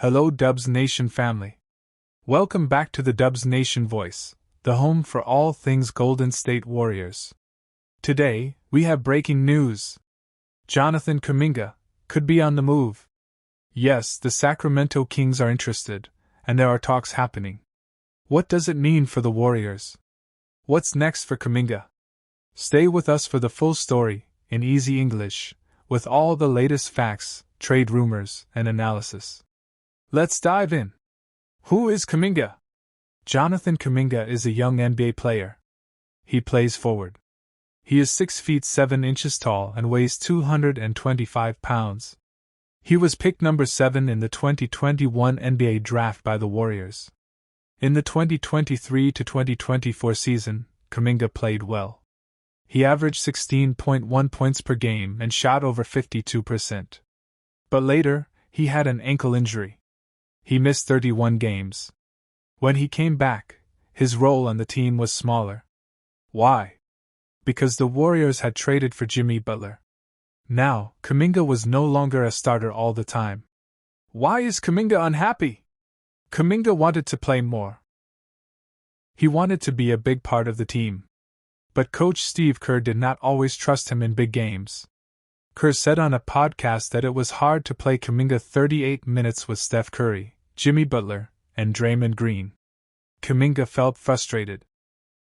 Hello Dubs Nation family. Welcome back to the Dubs Nation Voice, the home for all things Golden State Warriors. Today, we have breaking news. Jonathan Kaminga could be on the move. Yes, the Sacramento Kings are interested, and there are talks happening. What does it mean for the Warriors? What's next for Kaminga? Stay with us for the full story, in easy English, with all the latest facts, trade rumors, and analysis. Let's dive in. Who is Kaminga? Jonathan Kaminga is a young NBA player. He plays forward. He is 6 feet 7 inches tall and weighs 225 pounds. He was picked number 7 in the 2021 NBA draft by the Warriors. In the 2023-2024 season, Kaminga played well. He averaged 16.1 points per game and shot over 52%. But later, he had an ankle injury. He missed 31 games. When he came back, his role on the team was smaller. Why? Because the Warriors had traded for Jimmy Butler. Now, Kaminga was no longer a starter all the time. Why is Kaminga unhappy? Kaminga wanted to play more. He wanted to be a big part of the team. But Coach Steve Kerr did not always trust him in big games. Kerr said on a podcast that it was hard to play Kaminga 38 minutes with Steph Curry, Jimmy Butler, and Draymond Green. Kaminga felt frustrated.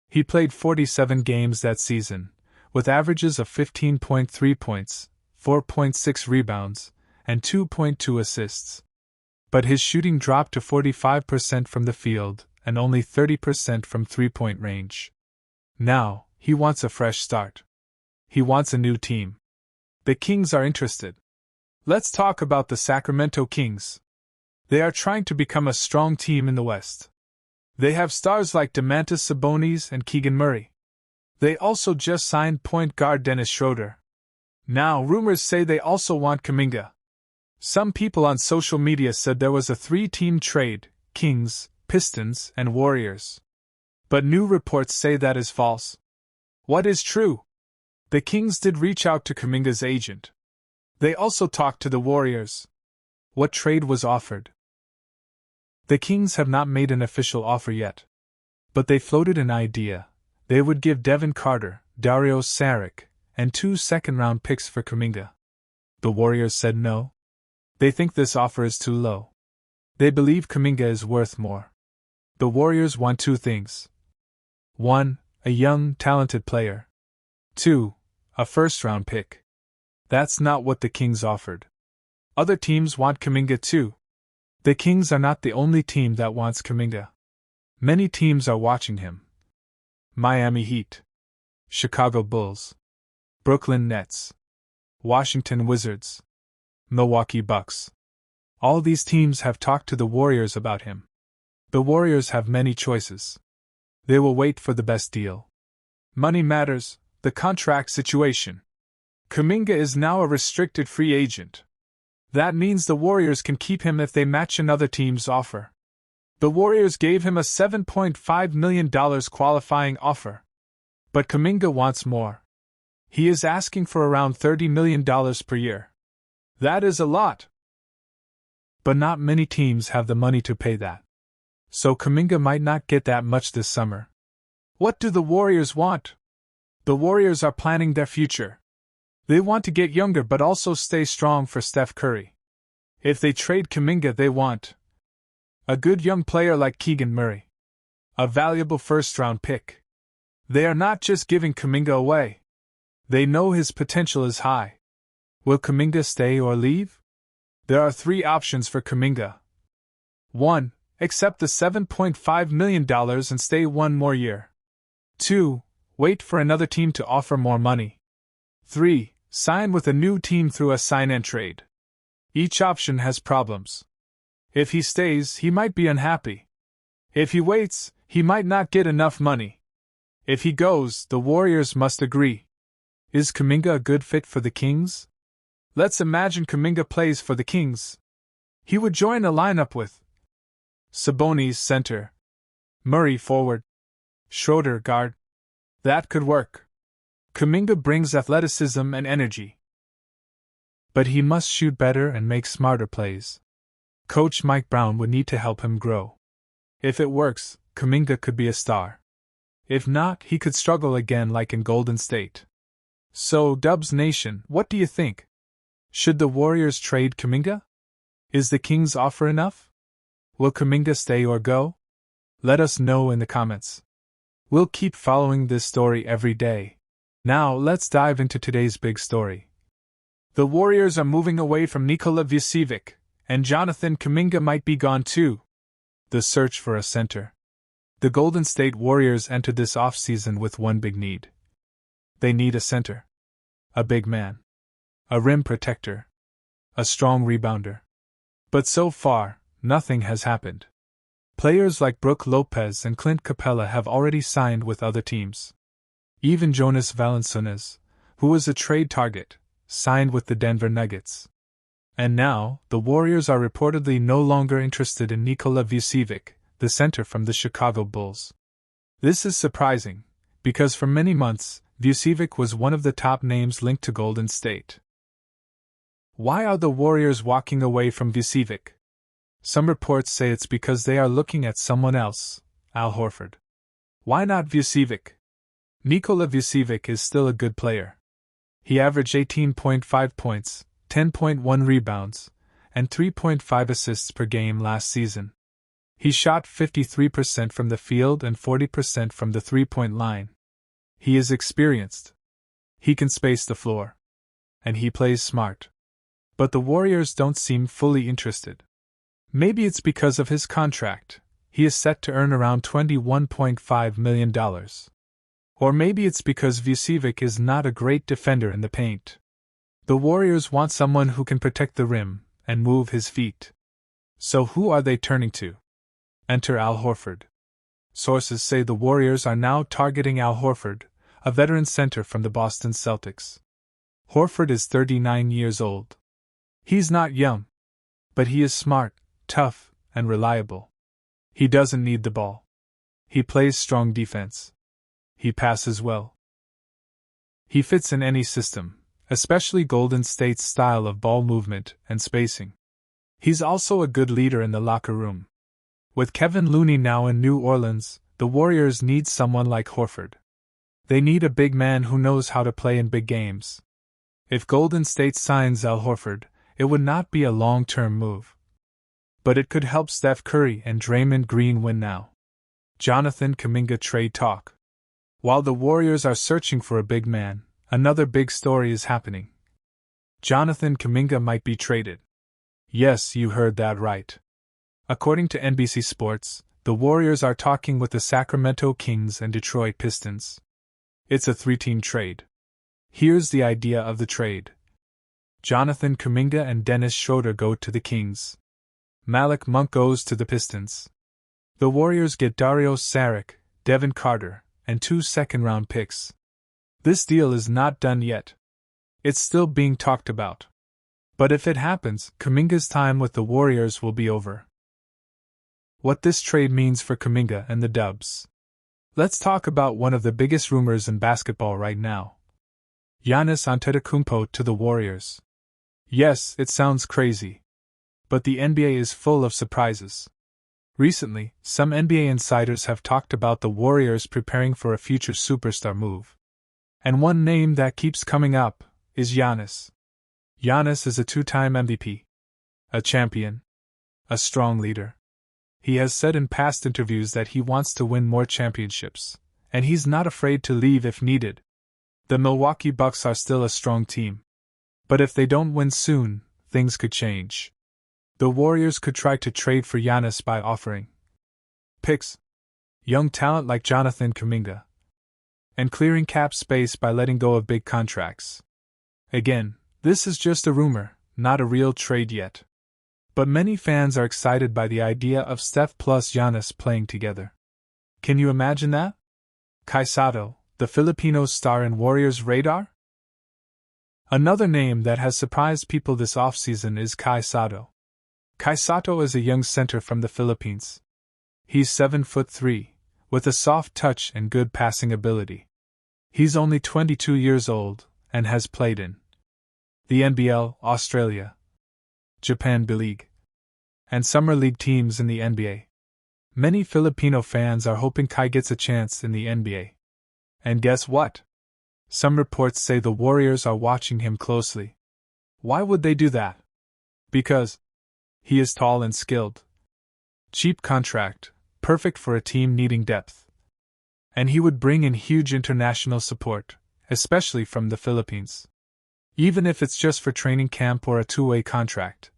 He played 47 games that season, with averages of 15.3 points, 4.6 rebounds, and 2.2 assists. But his shooting dropped to 45% from the field and only 30% from three-point range. Now, he wants a fresh start. He wants a new team. The Kings are interested. Let's talk about the Sacramento Kings. They are trying to become a strong team in the West. They have stars like Domantas Sabonis and Keegan Murray. They also just signed point guard Dennis Schroeder. Now rumors say they also want Kaminga. Some people on social media said there was a 3-team trade, Kings, Pistons, and Warriors. But new reports say that is false. What is true? The Kings did reach out to Kaminga's agent. They also talked to the Warriors. What trade was offered? The Kings have not made an official offer yet. But they floated an idea. They would give Devin Carter, Dario Saric, and 2 second-round picks for Kaminga. The Warriors said no. They think this offer is too low. They believe Kaminga is worth more. The Warriors want 2 things. 1. A young, talented player. 2. A first-round pick. That's not what the Kings offered. Other teams want Kaminga too. The Kings are not the only team that wants Kaminga. Many teams are watching him. Miami Heat, Chicago Bulls, Brooklyn Nets, Washington Wizards, Milwaukee Bucks. All these teams have talked to the Warriors about him. The Warriors have many choices. They will wait for the best deal. Money matters, the contract situation. Kaminga is now a restricted free agent. That means the Warriors can keep him if they match another team's offer. The Warriors gave him a $7.5 million qualifying offer. But Kaminga wants more. He is asking for around $30 million per year. That is a lot. But not many teams have the money to pay that. So Kaminga might not get that much this summer. What do the Warriors want? The Warriors are planning their future. They want to get younger but also stay strong for Steph Curry. If they trade Kaminga, they want a good young player like Keegan Murray. A valuable first-round pick. They are not just giving Kaminga away. They know his potential is high. Will Kaminga stay or leave? There are 3 options for Kaminga. 1. Accept the $7.5 million and stay 1 more year. 2. Wait for another team to offer more money. 3. Sign with a new team through a sign-and-trade. Each option has problems. If he stays, he might be unhappy. If he waits, he might not get enough money. If he goes, the Warriors must agree. Is Kaminga a good fit for the Kings? Let's imagine Kaminga plays for the Kings. He would join a lineup with Sabonis center, Murray forward, Schroeder guard. That could work. Kaminga brings athleticism and energy. But he must shoot better and make smarter plays. Coach Mike Brown would need to help him grow. If it works, Kaminga could be a star. If not, he could struggle again like in Golden State. So, Dubs Nation, what do you think? Should the Warriors trade Kaminga? Is the Kings' offer enough? Will Kaminga stay or go? Let us know in the comments. We'll keep following this story every day. Now, let's dive into today's big story. The Warriors are moving away from Nikola Vucevic, and Jonathan Kaminga might be gone too. The search for a center. The Golden State Warriors entered this offseason with one big need. They need a center. A big man. A rim protector. A strong rebounder. But so far, nothing has happened. Players like Brook Lopez and Clint Capella have already signed with other teams. Even Jonas Valanciunas, who was a trade target, signed with the Denver Nuggets. And now, the Warriors are reportedly no longer interested in Nikola Vucevic, the center from the Chicago Bulls. This is surprising, because for many months, Vucevic was one of the top names linked to Golden State. Why are the Warriors walking away from Vucevic? Some reports say it's because they are looking at someone else, Al Horford. Why not Vucevic? Nikola Vucevic is still a good player. He averaged 18.5 points, 10.1 rebounds, and 3.5 assists per game last season. He shot 53% from the field and 40% from the three-point line. He is experienced. He can space the floor. And he plays smart. But the Warriors don't seem fully interested. Maybe it's because of his contract. He is set to earn around $21.5 million. Or maybe it's because Vucevic is not a great defender in the paint. The Warriors want someone who can protect the rim and move his feet. So who are they turning to? Enter Al Horford. Sources say the Warriors are now targeting Al Horford, a veteran center from the Boston Celtics. Horford is 39 years old. He's not young, but he is smart, tough, and reliable. He doesn't need the ball. He plays strong defense. He passes well. He fits in any system, especially Golden State's style of ball movement and spacing. He's also a good leader in the locker room. With Kevin Looney now in New Orleans, the Warriors need someone like Horford. They need a big man who knows how to play in big games. If Golden State signs Al Horford, it would not be a long-term move. But it could help Steph Curry and Draymond Green win now. Jonathan Kaminga trade talk. While the Warriors are searching for a big man, another big story is happening. Jonathan Kaminga might be traded. Yes, you heard that right. According to NBC Sports, the Warriors are talking with the Sacramento Kings and Detroit Pistons. It's a three-team trade. Here's the idea of the trade. Jonathan Kaminga and Dennis Schroeder go to the Kings. Malik Monk goes to the Pistons. The Warriors get Dario Saric, Devin Carter, and 2 second-round picks. This deal is not done yet. It's still being talked about. But if it happens, Kaminga's time with the Warriors will be over. What this trade means for Kaminga and the Dubs. Let's talk about one of the biggest rumors in basketball right now. Giannis Antetokounmpo to the Warriors. Yes, it sounds crazy. But the NBA is full of surprises. Recently, some NBA insiders have talked about the Warriors preparing for a future superstar move. And one name that keeps coming up is Giannis. Giannis is a 2-time MVP. A champion. A strong leader. He has said in past interviews that he wants to win more championships, and he's not afraid to leave if needed. The Milwaukee Bucks are still a strong team. But if they don't win soon, things could change. The Warriors could try to trade for Giannis by offering picks, young talent like Jonathan Kaminga, and clearing cap space by letting go of big contracts. Again, this is just a rumor, not a real trade yet. But many fans are excited by the idea of Steph plus Giannis playing together. Can you imagine that? Kai Sotto, the Filipino star in Warriors' radar? Another name that has surprised people this offseason is Kai Sotto. Kai Sotto is a young center from the Philippines. He's 7'3", with a soft touch and good passing ability. He's only 22 years old, and has played in the NBL, Australia, Japan B-League, and summer league teams in the NBA. Many Filipino fans are hoping Kai gets a chance in the NBA. And guess what? Some reports say the Warriors are watching him closely. Why would they do that? Because he is tall and skilled. Cheap contract, perfect for a team needing depth. And he would bring in huge international support, especially from the Philippines. Even if it's just for training camp or a two-way contract.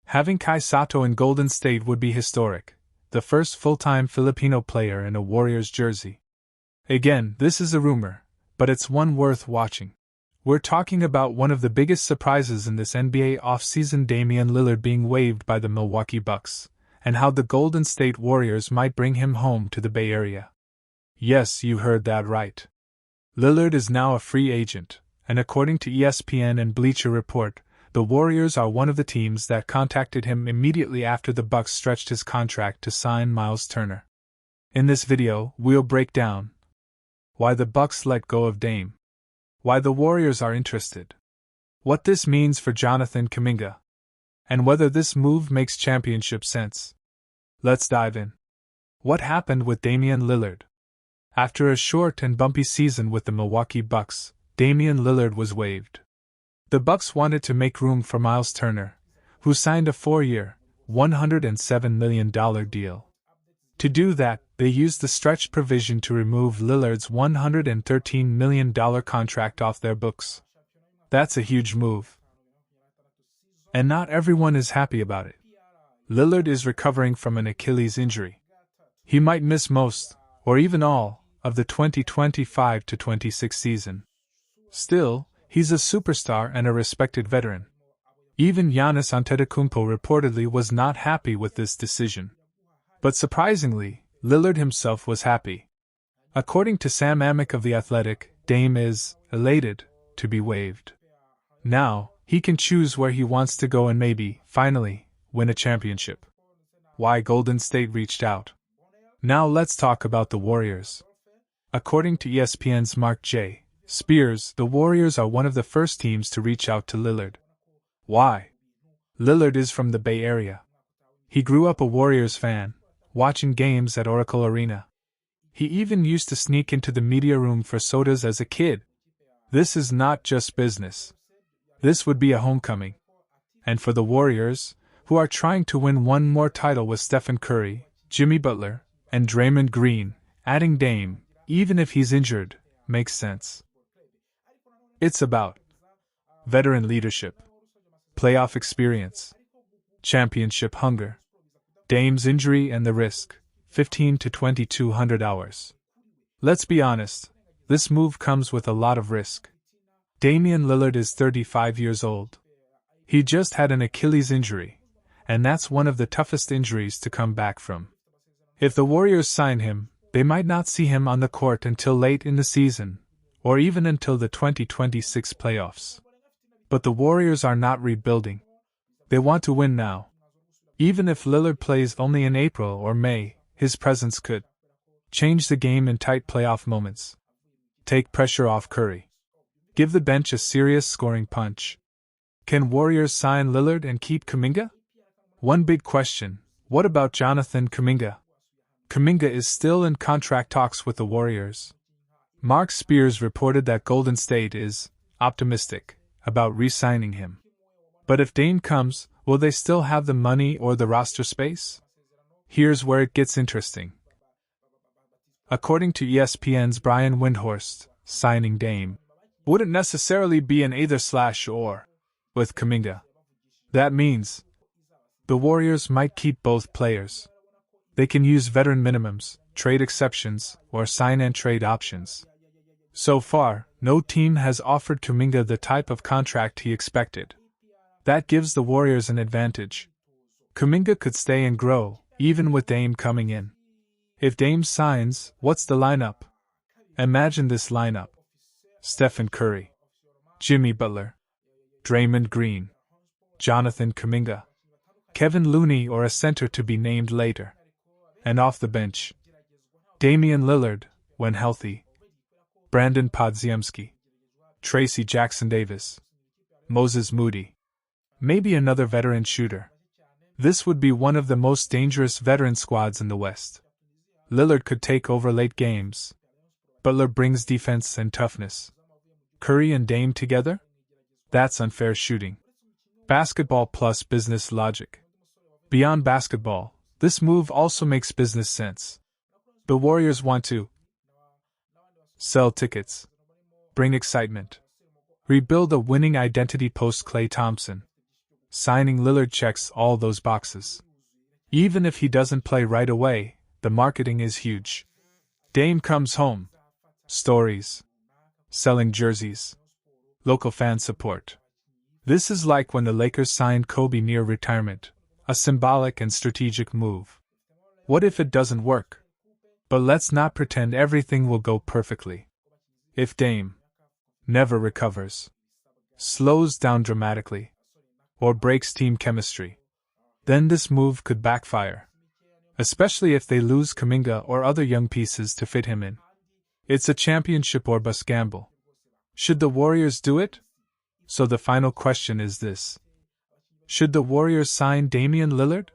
Having Kai Sotto in Golden State would be historic, the first full-time Filipino player in a Warriors jersey. Again, this is a rumor, but it's one worth watching. We're talking about one of the biggest surprises in this NBA offseason, Damian Lillard being waived by the Milwaukee Bucks, and how the Golden State Warriors might bring him home to the Bay Area. Yes, you heard that right. Lillard is now a free agent, and according to ESPN and Bleacher Report, the Warriors are one of the teams that contacted him immediately after the Bucks stretched his contract to sign Miles Turner. In this video, we'll break down why the Bucks let go of Dame, why the Warriors are interested, what this means for Jonathan Kaminga, and whether this move makes championship sense. Let's dive in. What happened with Damian Lillard? After a short and bumpy season with the Milwaukee Bucks, Damian Lillard was waived. The Bucks wanted to make room for Miles Turner, who signed a 4-year, $107 million deal. To do that, they used the stretch provision to remove Lillard's $113 million contract off their books. That's a huge move. And not everyone is happy about it. Lillard is recovering from an Achilles injury. He might miss most, or even all, of the 2025-26 season. Still, he's a superstar and a respected veteran. Even Giannis Antetokounmpo reportedly was not happy with this decision. But surprisingly, Lillard himself was happy. According to Sam Amick of The Athletic, Dame is elated to be waived. Now, he can choose where he wants to go and maybe, finally, win a championship. Why Golden State reached out. Now let's talk about the Warriors. According to ESPN's Mark J. Spears, the Warriors are one of the first teams to reach out to Lillard. Why? Lillard is from the Bay Area. He grew up a Warriors fan, watching games at Oracle Arena. He even used to sneak into the media room for sodas as a kid. This is not just business. This would be a homecoming. And for the Warriors, who are trying to win one more title with Stephen Curry, Jimmy Butler, and Draymond Green, adding Dame, even if he's injured, makes sense. It's about veteran leadership, playoff experience, championship hunger, Dame's injury and the risk, 15 to 2,200 hours. Let's be honest, this move comes with a lot of risk. Damian Lillard is 35 years old. He just had an Achilles injury, and that's one of the toughest injuries to come back from. If the Warriors sign him, they might not see him on the court until late in the season, or even until the 2026 playoffs. But the Warriors are not rebuilding. They want to win now. Even if Lillard plays only in April or May, his presence could change the game in tight playoff moments. Take pressure off Curry. Give the bench a serious scoring punch. Can Warriors sign Lillard and keep Kaminga? One big question, what about Jonathan Kaminga? Kaminga is still in contract talks with the Warriors. Mark Spears reported that Golden State is optimistic about re-signing him. But if Dame comes, will they still have the money or the roster space? Here's where it gets interesting. According to ESPN's Brian Windhorst, signing Dame wouldn't necessarily be an either/or with Kaminga. That means the Warriors might keep both players. They can use veteran minimums, trade exceptions, or sign-and-trade options. So far, no team has offered Kaminga the type of contract he expected. That gives the Warriors an advantage. Kaminga could stay and grow, even with Dame coming in. If Dame signs, what's the lineup? Imagine this lineup. Stephen Curry, Jimmy Butler, Draymond Green, Jonathan Kaminga, Kevin Looney or a center to be named later. And off the bench, Damian Lillard, when healthy, Brandon Podziemski, Tracy Jackson-Davis, Moses Moody, maybe another veteran shooter. This would be one of the most dangerous veteran squads in the West. Lillard could take over late games. Butler brings defense and toughness. Curry and Dame together? That's unfair shooting. Basketball plus business logic. Beyond basketball, this move also makes business sense. The Warriors want to sell tickets, bring excitement, rebuild a winning identity post Klay Thompson. Signing Lillard checks all those boxes. Even if he doesn't play right away, the marketing is huge. Dame comes home. Stories. Selling jerseys. Local fan support. This is like when the Lakers signed Kobe near retirement, a symbolic and strategic move. What if it doesn't work? But let's not pretend everything will go perfectly. If Dame never recovers, slows down dramatically, or breaks team chemistry, then this move could backfire. Especially if they lose Kaminga or other young pieces to fit him in. It's a championship or bust gamble. Should the Warriors do it? So the final question is this. Should the Warriors sign Damian Lillard?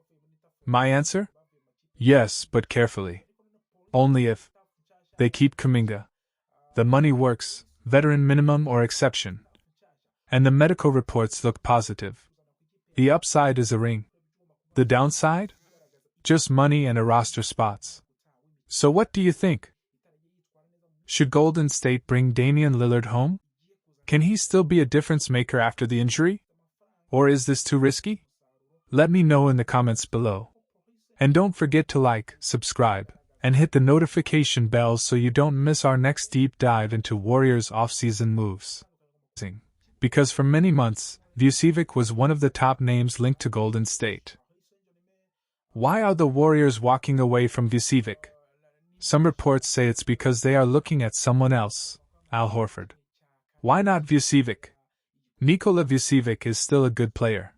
My answer? Yes, but carefully. Only if they keep Kaminga. The money works, veteran minimum or exception. And the medical reports look positive. The upside is a ring. The downside? Just money and a roster spots. So what do you think? Should Golden State bring Damian Lillard home? Can he still be a difference maker after the injury? Or is this too risky? Let me know in the comments below. And don't forget to like, subscribe, and hit the notification bell so you don't miss our next deep dive into Warriors offseason moves. Because for many months, Vucevic was one of the top names linked to Golden State. Why are the Warriors walking away from Vucevic? Some reports say it's because they are looking at someone else, Al Horford. Why not Vucevic? Nikola Vucevic is still a good player.